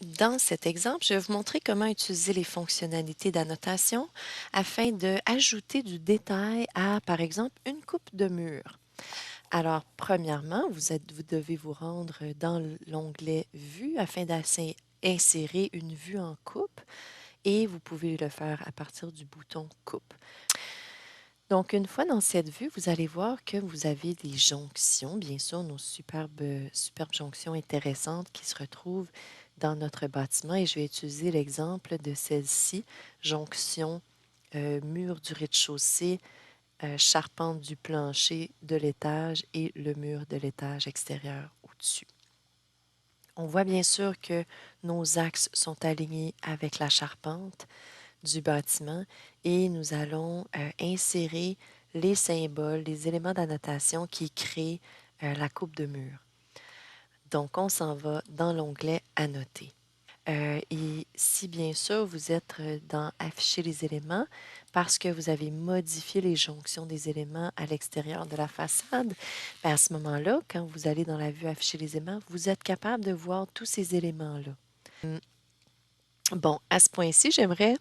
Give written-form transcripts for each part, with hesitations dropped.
Dans cet exemple, je vais vous montrer comment utiliser les fonctionnalités d'annotation afin d'ajouter du détail à, par exemple, une coupe de mur. Alors, premièrement, vous devez vous rendre dans l'onglet Vue afin d'insérer une vue en coupe et vous pouvez le faire à partir du bouton Coupe. Donc, une fois dans cette vue, vous allez voir que vous avez des jonctions, bien sûr, nos superbes jonctions intéressantes qui se retrouvent dans notre bâtiment. Et je vais utiliser l'exemple de celle-ci, jonction mur du rez-de-chaussée, charpente du plancher de l'étage et le mur de l'étage extérieur au-dessus. On voit bien sûr que nos axes sont alignés avec la charpente du bâtiment et nous allons insérer les symboles, les éléments d'annotation qui créent la coupe de mur. Donc, on s'en va dans l'onglet Annoter. Et si bien sûr vous êtes dans Afficher les éléments parce que vous avez modifié les jonctions des éléments à l'extérieur de la façade, ben à ce moment-là, quand vous allez dans la vue Afficher les éléments, vous êtes capable de voir tous ces éléments-là. Bon, à ce point-ci, j'aimerais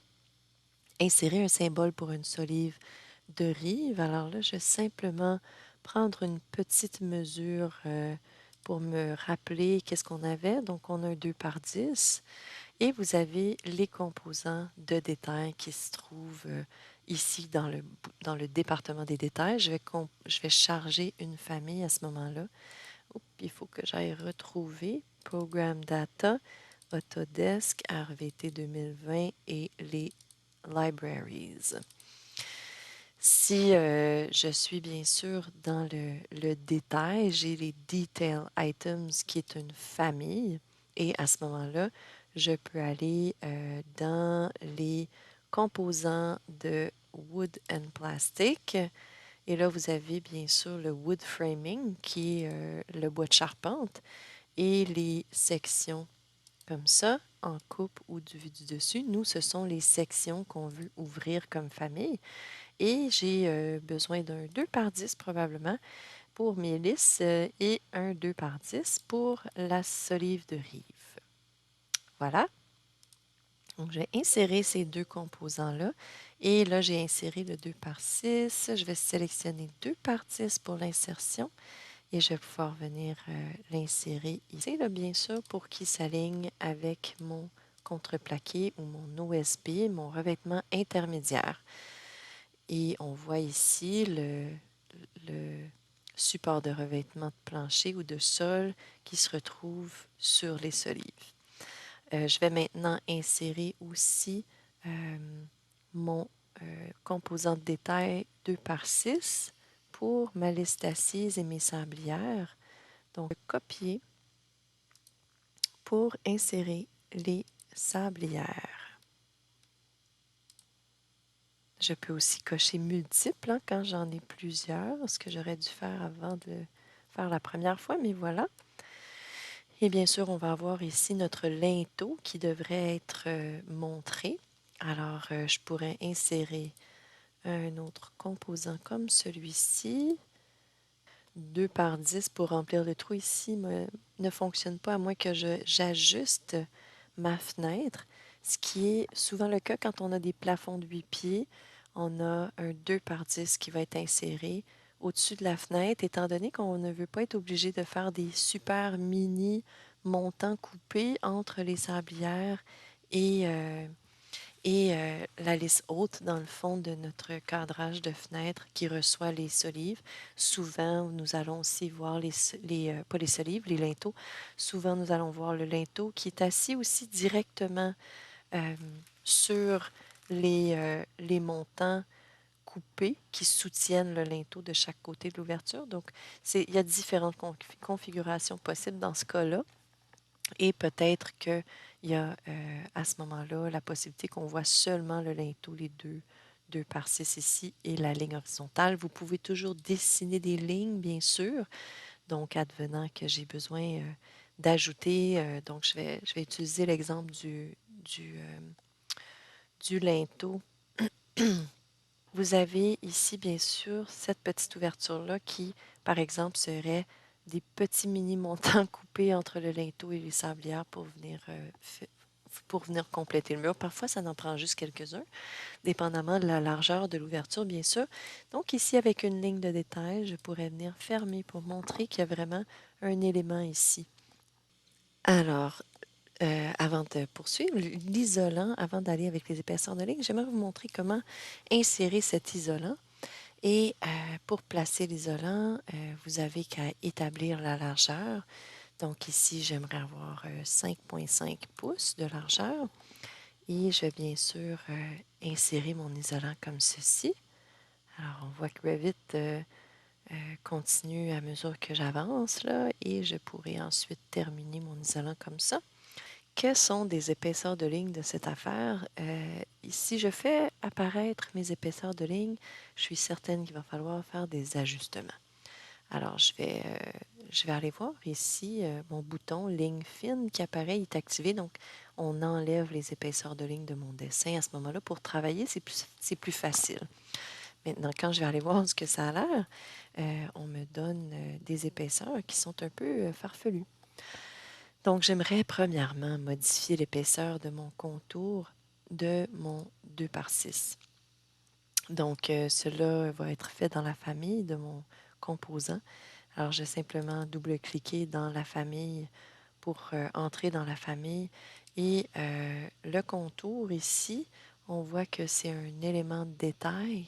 insérer un symbole pour une solive de rive. Alors là, je vais simplement prendre une petite mesure pour me rappeler qu'est-ce qu'on avait. Donc, on a un 2 par 10 et vous avez les composants de détails qui se trouvent ici dans le département des détails. Je vais charger une famille à ce moment-là. Oups, il faut que j'aille retrouver Program Data, Autodesk, RVT 2020 et les Libraries. Si je suis bien sûr dans le détail, j'ai les Detail Items qui est une famille et à ce moment-là, je peux aller dans les composants de Wood and Plastic et là, vous avez bien sûr le Wood Framing qui est le bois de charpente et les sections comme ça, en coupe ou vu du dessus. Nous, ce sont les sections qu'on veut ouvrir comme famille. Et j'ai besoin d'un 2 par 10 probablement pour mes lisses et un 2 par 10 pour la solive de rive. Voilà. Donc, je vais insérer ces deux composants-là. Et là, j'ai inséré le 2 par 6. Je vais sélectionner 2 par 10 pour l'insertion. Et je vais pouvoir venir l'insérer ici, là, bien sûr, pour qu'il s'aligne avec mon contreplaqué ou mon OSB, mon revêtement intermédiaire. Et on voit ici le support de revêtement de plancher ou de sol qui se retrouve sur les solives. Je vais maintenant insérer aussi mon composant de détail 2 par 6 pour ma liste assise et mes sablières. Donc, copier pour insérer les sablières. Je peux aussi cocher multiples hein, quand j'en ai plusieurs, ce que j'aurais dû faire avant de le faire la première fois, mais voilà. Et bien sûr, on va avoir ici notre linteau qui devrait être montré. Alors, je pourrais insérer un autre composant comme celui-ci. 2 par 10 pour remplir le trou ici ne fonctionne pas à moins que j'ajuste ma fenêtre, ce qui est souvent le cas quand on a des plafonds de 8 pieds. On a un 2 par 10 qui va être inséré au-dessus de la fenêtre, étant donné qu'on ne veut pas être obligé de faire des super mini montants coupés entre les sablières et, la lisse haute dans le fond de notre cadrage de fenêtre qui reçoit les solives. Souvent, nous allons aussi voir pas les solives, les linteaux. Souvent, nous allons voir le linteau qui est assis aussi directement euh, sur les montants coupés qui soutiennent le linteau de chaque côté de l'ouverture. Donc, il y a différentes configurations possibles dans ce cas-là. Et peut-être qu'il y a à ce moment-là la possibilité qu'on voit seulement le linteau, les 2 par 6 ici et la ligne horizontale. Vous pouvez toujours dessiner des lignes, bien sûr. Donc, advenant que j'ai besoin d'ajouter, donc je vais utiliser l'exemple du linteau. Vous avez ici, bien sûr, cette petite ouverture-là qui, par exemple, serait des petits mini montants coupés entre le linteau et les sablières pour venir compléter le mur. Parfois, ça en prend juste quelques-uns, dépendamment de la largeur de l'ouverture, bien sûr. Donc ici, avec une ligne de détail, je pourrais venir fermer pour montrer qu'il y a vraiment un élément ici. Alors, avant de poursuivre, l'isolant, avant d'aller avec les épaisseurs de ligne, j'aimerais vous montrer comment insérer cet isolant. Et pour placer l'isolant, vous avez qu'à établir la largeur. Donc ici, j'aimerais avoir 5,5 pouces de largeur. Et je vais bien sûr insérer mon isolant comme ceci. Alors, on voit que Revit continue à mesure que j'avance là, et je pourrai ensuite terminer mon isolant comme ça. Quelles sont des épaisseurs de ligne de cette affaire? Si je fais apparaître mes épaisseurs de ligne, je suis certaine qu'il va falloir faire des ajustements. Alors, je vais aller voir ici mon bouton ligne fine qui apparaît, il est activé. Donc, on enlève les épaisseurs de ligne de mon dessin à ce moment-là. Pour travailler, c'est plus facile. Maintenant, quand je vais aller voir ce que ça a l'air, on me donne des épaisseurs qui sont un peu farfelues. Donc, j'aimerais premièrement modifier l'épaisseur de mon contour de mon 2 par 6. Donc, cela va être fait dans la famille de mon composant. Alors, je vais simplement double-cliquer dans la famille pour entrer dans la famille. Et le contour ici, on voit que c'est un élément de détail.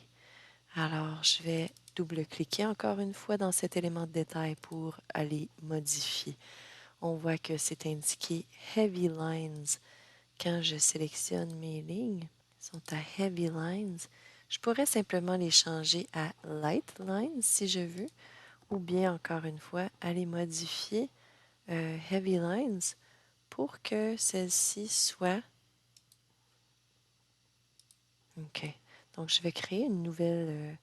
Alors, je vais double-cliquer encore une fois dans cet élément de détail pour aller modifier. On voit que c'est indiqué Heavy Lines. Quand je sélectionne mes lignes, elles sont à Heavy Lines. Je pourrais simplement les changer à Light Lines si je veux, ou bien encore une fois, aller modifier Heavy Lines pour que celle-ci soit... OK. Donc, je vais créer une nouvelle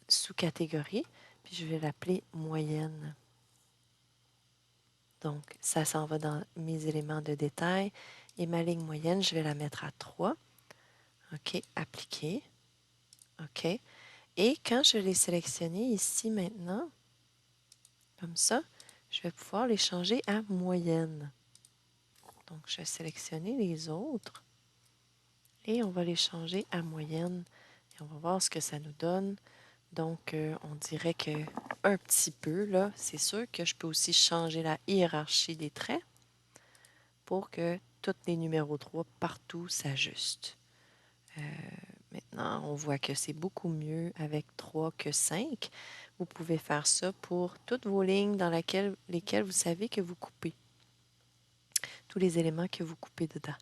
sous-catégorie, puis je vais l'appeler moyenne. Donc, ça s'en va dans mes éléments de détail. Et ma ligne moyenne, je vais la mettre à 3. OK, appliquer. OK. Et quand je l'ai sélectionné ici maintenant, comme ça, je vais pouvoir les changer à moyenne. Donc, je vais sélectionner les autres et on va les changer à moyenne. Et on va voir ce que ça nous donne. Donc, on dirait que un petit peu, là, c'est sûr que je peux aussi changer la hiérarchie des traits pour que tous les numéros 3 partout s'ajustent. Maintenant, on voit que c'est beaucoup mieux avec 3 que 5. Vous pouvez faire ça pour toutes vos lignes dans lesquelles vous savez que vous coupez, tous les éléments que vous coupez dedans.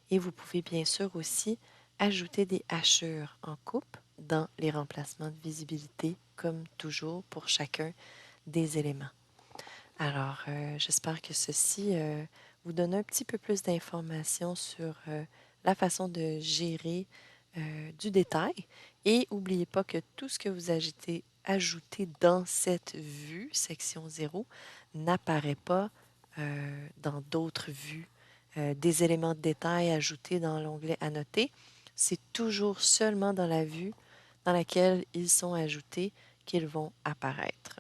Et vous pouvez bien sûr aussi ajouter des hachures en coupe dans les remplacements de visibilité, comme toujours pour chacun des éléments. Alors, j'espère que ceci vous donne un petit peu plus d'informations sur la façon de gérer du détail. Et n'oubliez pas que tout ce que vous ajoutez dans cette vue, section 0, n'apparaît pas dans d'autres vues. Des éléments de détail ajoutés dans l'onglet Annoter, c'est toujours seulement dans la vue dans laquelle ils sont ajoutés qu'ils vont apparaître.